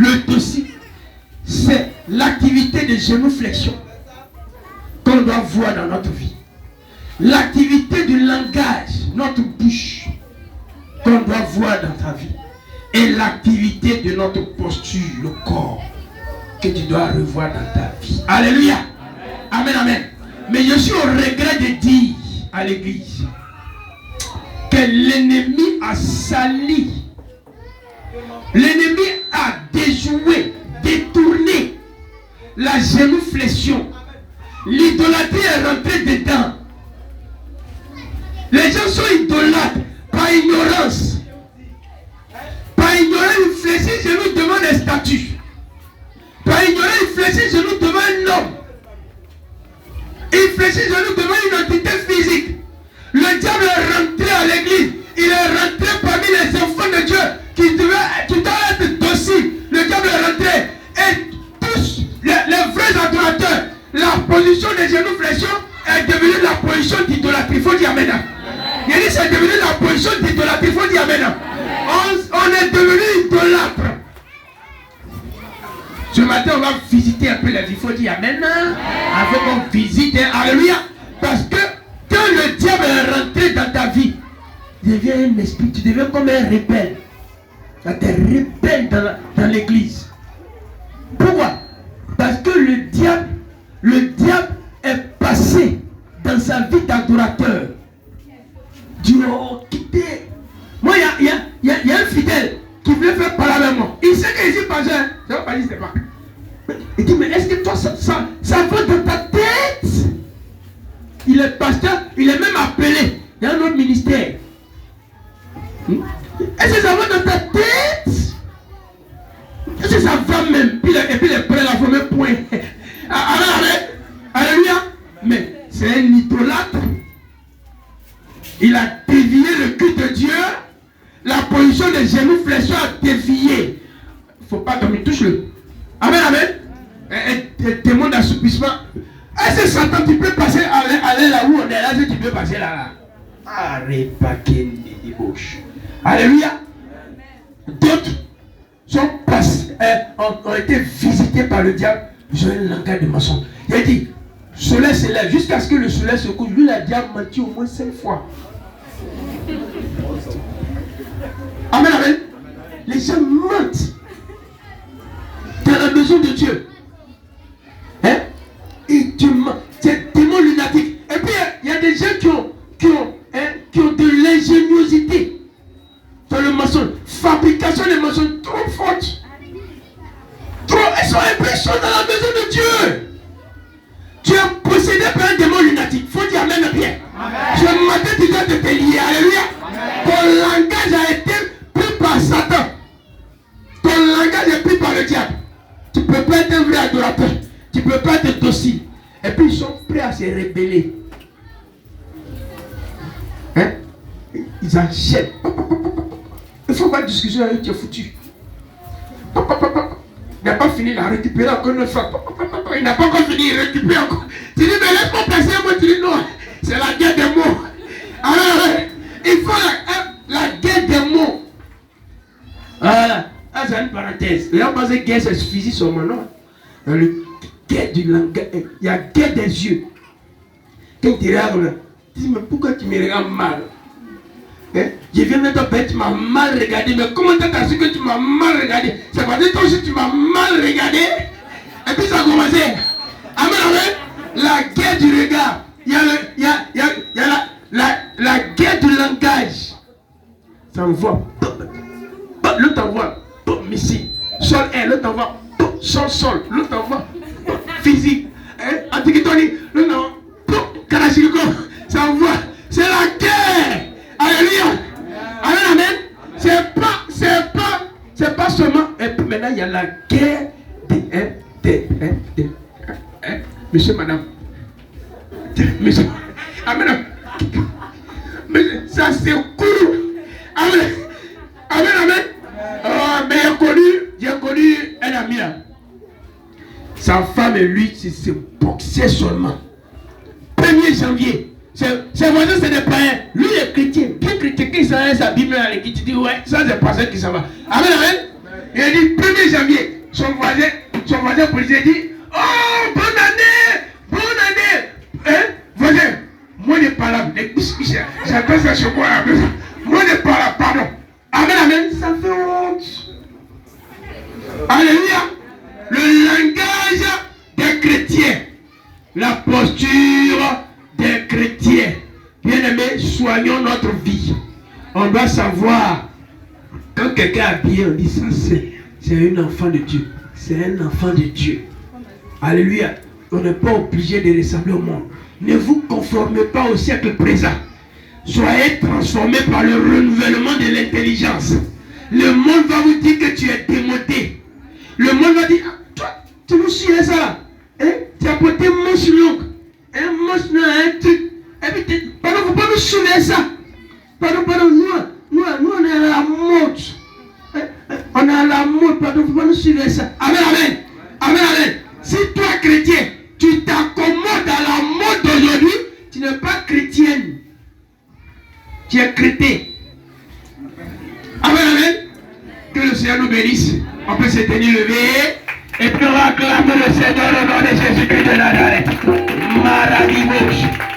Le dossier, c'est l'activité de génuflexion qu'on doit voir dans notre vie. L'activité du langage, notre bouche, qu'on doit voir dans ta vie. Et l'activité de notre posture, le corps, que tu dois revoir dans ta vie. Alléluia. Amen, amen. Mais je suis au regret de dire à l'église que l'ennemi a sali, l'ennemi a déjoué, détourné la génuflexion. L'idolâtrie est rentrée dedans. Les gens sont idolâtres par ignorance. Par ignorer, ils fléchissent genoux devant des statues. Par ignorer, ils fléchissent genoux devant un homme. Ils fléchissent genoux devant une entité physique. Le diable est rentré à l'église. Il est rentré parmi les enfants de Dieu qui doivent être dociles. Le diable est rentré. Et tous les vrais adorateurs, la position des génuflexion est devenue la position d'idolâtrie. Il faut dire amen. Il dit c'est devenu la position d'idolâtrie. Il faut dire amen. On est devenu idolâtre. Ce matin, on va visiter un peu la vie. Il faut dire amen. Avant qu'on visite, alléluia. Parce que quand le diable est rentré dans ta vie, il devient un esprit, tu deviens comme un rebelle. Tu es rebelle dans l'église. Pourquoi? Parce que le diable est passé dans sa vie d'adorateur. Dieu a quitté. Moi, il y a un fidèle qui voulait faire parler avec moi. Il sait que je suis pasteur. Je ne vais pas dire, c'est pas. Il dit, mais est-ce que toi, ça va dans ta tête? Il est pasteur, il est même appelé. Il y a un autre ministère. Est-ce que ça va dans ta tête? Est-ce que ça va même? Et puis les prêts, la fameux point. Alléluia. Mais c'est un idolâtre. Il a dévié le culte de Dieu. La position des genoux fléchés a dévié. Il ne faut pas dormir, touche-le. Amen, amen. Et témoin d'assoupissement. Est-ce que Satan, tu peux passer, aller là où on est là, est-ce que tu peux passer là? Alléluia. D'autres ont été visités par le diable. Ils ont un langage de mensonge. Il a dit, le soleil se lève jusqu'à ce que le soleil se couche. Lui, le diable menti au moins 5 fois. Amen, amen. Les gens mentent dans la maison de Dieu. Hein? Et tu mens. C'est démon lunatique. Et puis, il y a des gens qui ont de l'ingéniosité dans le mensonge. Fabrication des mensonges trop forte. Trop, elles sont impressionnantes dans la maison de Dieu. Tu es possédé par un démon lunatique. Il faut dire amen bien. Ce matin, tu dois te lier. Alléluia. Ton langage a été pris par Satan. Ton langage est pris par le diable. Tu ne peux pas être un vrai adorateur. Tu ne peux pas être docile. Et puis ils sont prêts à se rebeller. Hein? Ils achètent. Il ne faut pas de discussion avec eux, tu es foutu. Il n'a pas fini, il a récupéré encore une fois. Il n'a pas encore fini, il récupère encore. Tu dis, mais laisse-moi passer, moi tu dis non. C'est la guerre des mots. Alors, il faut la guerre des mots. C'est une parenthèse. Les gens pensent que guerre c'est physique seulement, non. Dans le guerre du langage, il y a guerre des yeux. Quand tu regardes, tu dis, mais pourquoi tu me regardes mal? Hein? Je viens de te dire, tu m'as mal regardé, mais comment tu as su que tu m'as mal regardé? C'est parce que toi aussi tu m'as mal regardé. Et puis ça a commencé. Amen, amen. La guerre du regard. Il y a la guerre du langage. Ça envoie. L'autre envoie. Missile. Sol air. L'autre envoie. Sol. L'autre envoie. Physique. Antiquitoni. L'autre envoie. Karachiriko. Ça envoie. C'est la guerre. Alléluia. Amen, amen. C'est pas seulement. Et puis maintenant, il y a la guerre des monsieur, madame. Monsieur. Amen. Mais ça c'est court. Amen. Amen. Oh, mais j'ai connu un ami là. Sa femme et lui, c'est boxer seulement. 1er janvier. Ses voisins, c'est des païens. Lui, il est chrétien. Bien chrétien, qui s'en sa Bible là, qui te dit, ouais, ça c'est pas ça qui s'en va. Amen, amen. Il a dit 1er janvier. son voisin policier dit, oh, bonne année. Hein, voisin, moi n'est pas là. J'appelle ça chez moi. Moi n'est pas là, pardon. Amen. Ça fait honte. Alléluia. Le langage des chrétiens. La posture des chrétiens. Bien-aimés, soignons notre vie. On doit savoir, quand quelqu'un est habillé, on dit ça, c'est un enfant de Dieu. C'est un enfant de Dieu. Alléluia. On n'est pas obligé de ressembler au monde. Ne vous conformez pas au siècle présent. Soyez transformés par le renouvellement de l'intelligence. Le monde va vous dire que tu es démodé. Le monde va dire, toi, tu nous suis ça là. Hein? Tu as porté un manche long. Un manche long, un truc. Et puis, pardon, il ne faut pas nous soulever ça. Pardon, nous on est à la mode. On est à la mode, pardon, il ne faut pas nous suivre ça. Amen. Si toi, chrétien, tu t'accommodes à la mode d'aujourd'hui, tu n'es pas chrétienne. Tu es chrétien. Amen. Que le Seigneur nous bénisse. On peut se tenir levé. Et puis on acclame le Seigneur au nom de Jésus-Christ de Nazareth. Maradimouche.